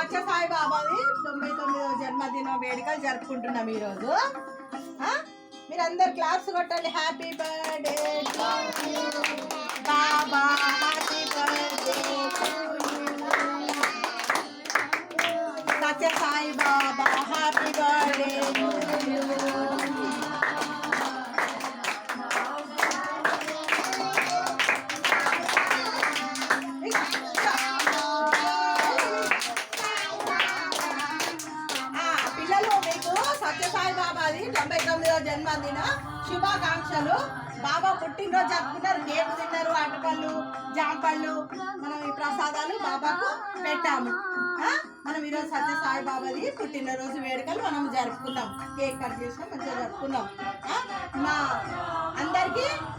సత్యసాయి బాబాది 99వ జన్మదిన వేడుకలు జరుపుకుంటున్నాం ఈరోజు. మీరందరు క్లాప్స్ కొట్టండి. హ్యాపీ బర్త్డే బాబా, హ్యాపీ బర్త్డే సత్యసాయి బాబా, హ్యాపీ బర్త్డే. సత్యసాయి బాబాది 99వ జన్మదిన శుభాకాంక్షలు. బాబా పుట్టినరోజు జరుపుకున్నారు, కేక్ తిన్నారు, అటుపళ్ళు, జాంపళ్ళు, మనం ఈ ప్రసాదాలు బాబాకు పెట్టాము. మనం ఈరోజు సత్యసాయి బాబాది పుట్టినరోజు వేడుకలు మనం జరుపుకున్నాం, కేక్ కట్ చేసినాం, మంచిగా జరుపుకున్నాం.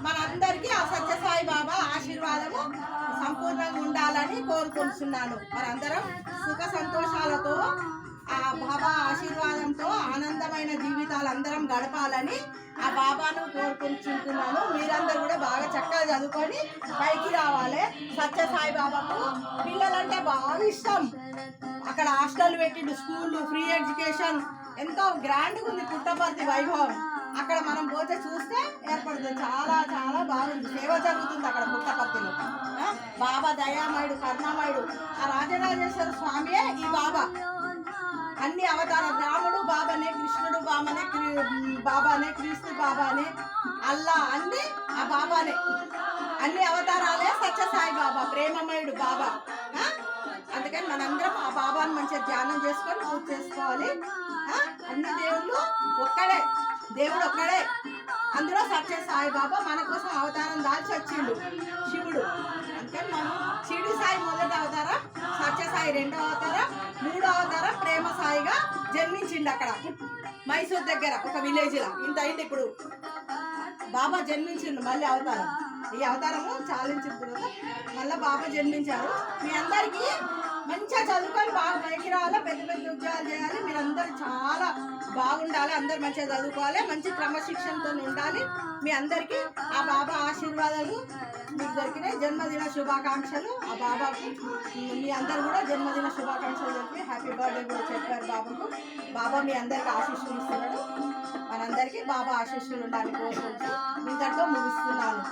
మనందరికీ ఆ సత్యసాయి బాబా ఆశీర్వాదము సంపూర్ణంగా ఉండాలని కోరుకుంటున్నాను. మనందరం సుఖ సంతోషాలతో ఆ బాబా ఆశీర్వాదంతో ఆనందమైన జీవితాలు అందరం గడపాలని ఆ బాబాను కోరుకుంటున్నాను. మీరందరూ కూడా బాగా చక్కగా చదువుకొని పైకి రావాలి. సత్యసాయి బాబాకు పిల్లలంటే బాగా ఇష్టం. అక్కడ హాస్టల్ పెట్టిండు, స్కూళ్ళు, ఫ్రీ ఎడ్యుకేషన్, ఎంతో గ్రాండ్గా ఉంది పుట్టపర్తి వైభవం. అక్కడ మనం పోతే చూస్తే ఏర్పడుతుంది. చాలా చాలా బాగుంది, సేవ జరుగుతుంది అక్కడ పుట్టపర్తిలో. బాబా దయామయుడు, కరుణామయుడు, ఆ రాజరాజేశ్వర స్వామియే ఈ బాబా. అన్ని అవతార రాముడు బాబానే, కృష్ణుడు బాబానే, క్రీస్తు బాబానే, అల్లా అన్ని ఆ బాబానే. అన్ని అవతారాలే సత్యసాయి బాబా, ప్రేమమయుడు బాబా. అందుకని మనందరం ఆ బాబాను మంచిగా ధ్యానం చేసుకొని పూజ చేసుకోవాలి. అన్ని దేవుళ్ళు ఒక్కడే, దేవుడు ఒక్కడే. అందులో సత్యసాయి బాబా మన కోసం అవతారం దాల్చి వచ్చిండు, శివుడు. అందుకని మనం షిరిడి సాయి మొదటి అవతారం, సత్యసాయి రెండో అవతారం, మూడో అవతారం ప్రేమ సాయిగా జన్మించిండు అక్కడ మైసూర్ దగ్గర ఒక విలేజ్లో. ఇంత అయింది ఇప్పుడు బాబా జన్మించిండు. మళ్ళీ అవతారం, ఈ అవతారము చాలించిన తర్వాత మళ్ళీ బాబా జన్మించారు. మీ అందరికీ మంచిగా చదువుకొని బాగా పైకి రావాలి, పెద్ద పెద్ద ఉద్యోగాలు చేయాలి. మీరందరూ చాలా బాగుండాలి, అందరు మంచిగా చదువుకోవాలి, మంచి క్రమశిక్షణతో ఉండాలి. మీ అందరికీ ఆ బాబా ఆశీర్వాదాలు మీకు దొరికినాయి. జన్మదిన శుభాకాంక్షలు. ఆ బాబాకు మీ అందరు కూడా జన్మదిన శుభాకాంక్షలు చెప్పి హ్యాపీ బర్త్డే కూడా చెప్పారు బాబాకు. బాబా మీ అందరికీ ఆశీస్సులు ఇస్తున్నాడు. మనందరికీ బాబా ఆశీస్సులు ఉండాలని కోరుకుంటూ ఇంతటితో ముగిస్తున్నాను.